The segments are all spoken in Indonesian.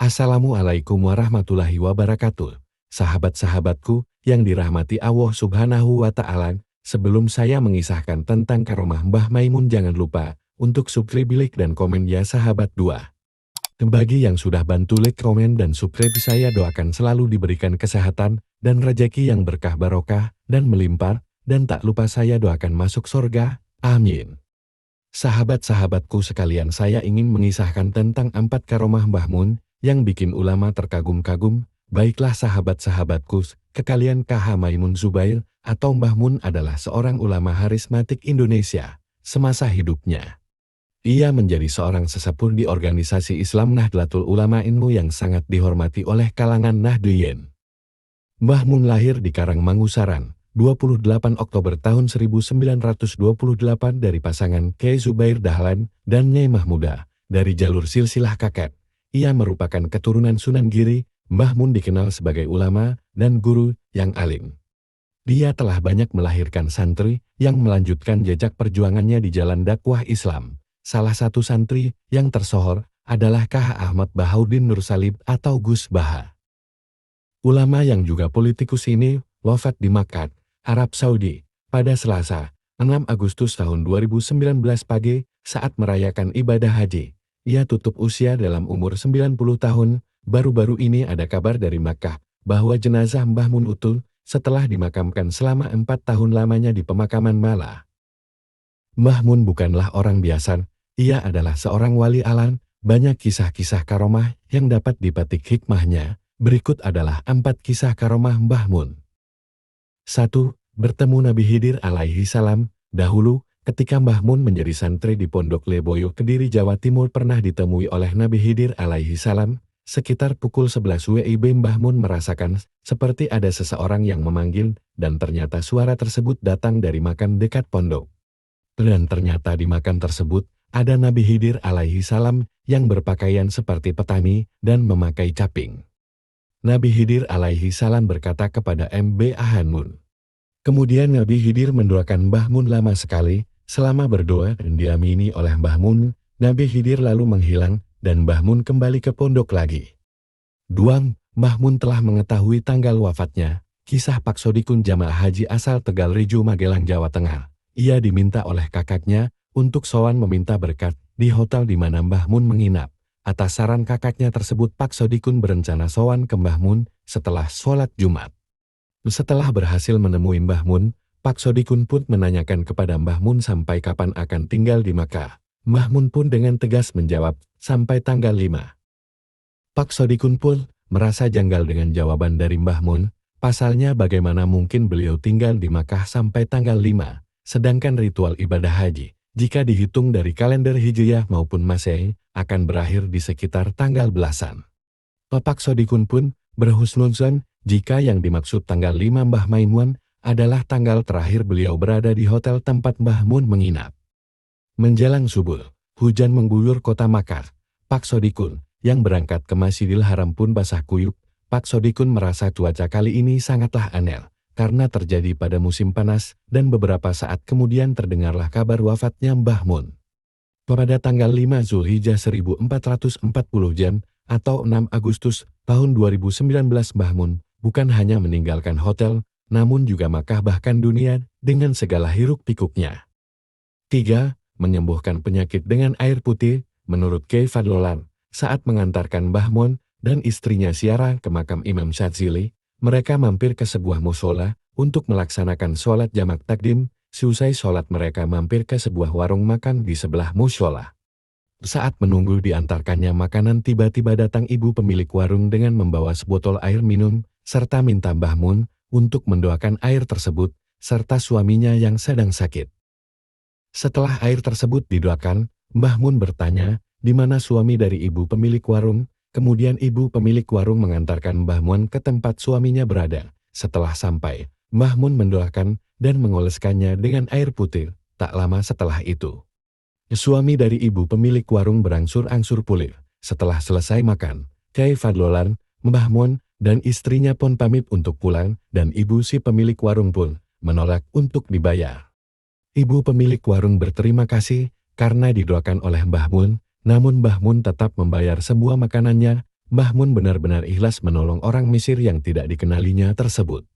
Assalamualaikum warahmatullahi wabarakatuh. Sahabat-sahabatku yang dirahmati Allah Subhanahu wa Ta'ala, sebelum saya mengisahkan tentang karomah Mbah Maimun, jangan lupa untuk subscribe, like, dan komen ya sahabat dua. Bagi yang sudah bantu like, komen, dan subscribe, saya doakan selalu diberikan kesehatan dan rezeki yang berkah barokah dan melimpah, dan tak lupa saya doakan masuk surga. Amin. Sahabat-sahabatku sekalian, saya ingin mengisahkan tentang 4 karomah Mbah Mun yang bikin ulama terkagum-kagum. Baiklah sahabat-sahabatku, kekalian KH Maimun Zubair atau Mbah Mun adalah seorang ulama harismatik Indonesia. Semasa hidupnya, ia menjadi seorang sesepuh di organisasi Islam Nahdlatul Ulama NU yang sangat dihormati oleh kalangan Nahdliyin. Mbah Mun lahir di Karangmangusaran, 28 Oktober tahun 1928 dari pasangan Kyai Zubair Dahlan dan Nyai Mahmuda dari jalur silsilah kakek. Ia merupakan keturunan Sunan Giri. Mbah Mun dikenal sebagai ulama dan guru yang alim. Dia telah banyak melahirkan santri yang melanjutkan jejak perjuangannya di jalan dakwah Islam. Salah satu santri yang tersohor adalah KH Ahmad Bahaudin Nursalib atau Gus Baha. Ulama yang juga politikus ini wafat di Makkah, Arab Saudi, pada Selasa, 6 Agustus tahun 2019 pagi saat merayakan ibadah haji. Ia tutup usia dalam umur 90 tahun. Baru-baru ini ada kabar dari Makkah bahwa jenazah Mbah Mun utuh setelah dimakamkan selama 4 tahun lamanya di pemakaman Malah. Mbah Mun bukanlah orang biasa, ia adalah seorang wali alam. Banyak kisah-kisah karomah yang dapat dipetik hikmahnya. Berikut adalah 4 kisah karomah Mbah Mun. 1. Bertemu Nabi Khidir alaihi salam. Dahulu, ketika Mbah Mun menjadi santri di Pondok Leboyo, Kediri, Jawa Timur, pernah ditemui oleh Nabi Khidir alaihi salam. Sekitar pukul 11 WIB Mbah Mun merasakan seperti ada seseorang yang memanggil, dan ternyata suara tersebut datang dari makam dekat pondok. Dan ternyata di makam tersebut ada Nabi Khidir alaihi salam yang berpakaian seperti petani dan memakai caping. Nabi Khidir alaihi salam berkata kepada Mbah Mun. Kemudian Nabi Khidir mendoakan Mbah Mun lama sekali. Selama berdoa dan diamini oleh Mbah Mun, Nabi Khidir lalu menghilang dan Mbah Mun kembali ke pondok lagi. 2. Mbah Mun telah mengetahui tanggal wafatnya. Kisah Pak Sodikun jamaah haji asal Tegal Rejo, Magelang, Jawa Tengah. Ia diminta oleh kakaknya untuk sowan meminta berkat di hotel di mana Mbah Mun menginap. Atas saran kakaknya tersebut, Pak Sodikun berencana sowan ke Mbah Mun setelah sholat Jumat. Setelah berhasil menemui Mbah Mun, Pak Sodikun pun menanyakan kepada Mbah Mun sampai kapan akan tinggal di Makkah. Mbah Mun pun dengan tegas menjawab, sampai tanggal 5. Pak Sodikun pun merasa janggal dengan jawaban dari Mbah Mun. Pasalnya bagaimana mungkin beliau tinggal di Makkah sampai tanggal 5, sedangkan ritual ibadah haji, jika dihitung dari kalender Hijriyah maupun Masehi, akan berakhir di sekitar tanggal belasan. Pak Sodikun pun berhusnuzon jika yang dimaksud tanggal 5 Mbah Maimun adalah tanggal terakhir beliau berada di hotel tempat Mbah Mun menginap. Menjelang subuh, hujan mengguyur kota Makkah. Pak Sodikun yang berangkat ke Masjidil Haram pun basah kuyup. Pak Sodikun merasa cuaca kali ini sangatlah aneh, karena terjadi pada musim panas, dan beberapa saat kemudian terdengarlah kabar wafatnya Mbah Mun. Pada tanggal 5 Zulhijjah 1440 jam, atau 6 Agustus tahun 2019, Mbah Mun bukan hanya meninggalkan hotel, namun juga Makkah bahkan dunia dengan segala hiruk pikuknya. 3. Menyembuhkan penyakit dengan air putih. Menurut Kyai Fadlolan, saat mengantarkan Mbah Mun dan istrinya ziarah ke makam Imam Syadzili, mereka mampir ke sebuah musola untuk melaksanakan sholat jamak takdim. Seusai sholat mereka mampir ke sebuah warung makan di sebelah musola. Saat menunggu diantarkannya makanan, tiba-tiba datang ibu pemilik warung dengan membawa sebotol air minum, serta minta Mbah Mun untuk mendoakan air tersebut, serta suaminya yang sedang sakit. Setelah air tersebut didoakan, Mbah Mun bertanya, di mana suami dari ibu pemilik warung. Kemudian ibu pemilik warung mengantarkan Mbah Mun ke tempat suaminya berada. Setelah sampai, Mbah Mun mendoakan dan mengoleskannya dengan air putih. Tak lama setelah itu, suami dari ibu pemilik warung berangsur-angsur pulih. Setelah selesai makan, Kyai Fadlolan, Mbah Mun, dan istrinya pun pamit untuk pulang, dan ibu si pemilik warung pun menolak untuk dibayar. Ibu pemilik warung berterima kasih karena didoakan oleh Mbah Mun, namun Mbah Mun tetap membayar semua makanannya Mbah Mun benar-benar ikhlas menolong orang Mesir yang tidak dikenalinya tersebut.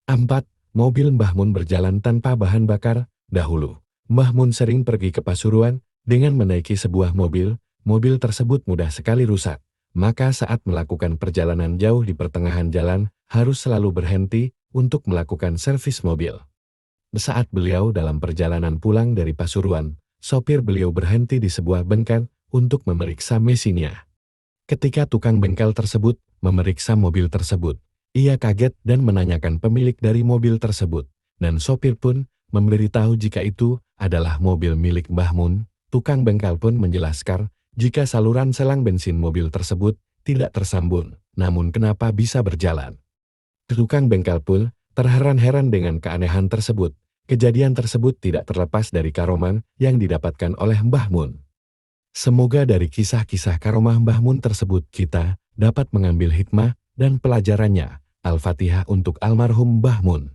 4. Mobil Mbah Mun berjalan tanpa bahan bakar. Dahulu, Mbah Mun sering pergi ke Pasuruan dengan menaiki sebuah mobil. Mobil tersebut mudah sekali rusak. Maka saat melakukan perjalanan jauh di pertengahan jalan, harus selalu berhenti untuk melakukan servis mobil. Saat beliau dalam perjalanan pulang dari Pasuruan, sopir beliau berhenti di sebuah bengkel untuk memeriksa mesinnya. Ketika tukang bengkel tersebut memeriksa mobil tersebut, ia kaget dan menanyakan pemilik dari mobil tersebut, dan sopir pun memberitahu jika itu adalah mobil milik Mbah Mun. Tukang bengkel pun menjelaskan jika saluran selang bensin mobil tersebut tidak tersambung, namun kenapa bisa berjalan. Tukang bengkel pun terheran-heran dengan keanehan tersebut. Kejadian tersebut tidak terlepas dari karomah yang didapatkan oleh Mbah Mun. Semoga dari kisah-kisah karomah Mbah Mun tersebut kita dapat mengambil hikmah dan pelajarannya. Al-Fatihah untuk almarhum Mbah Mun.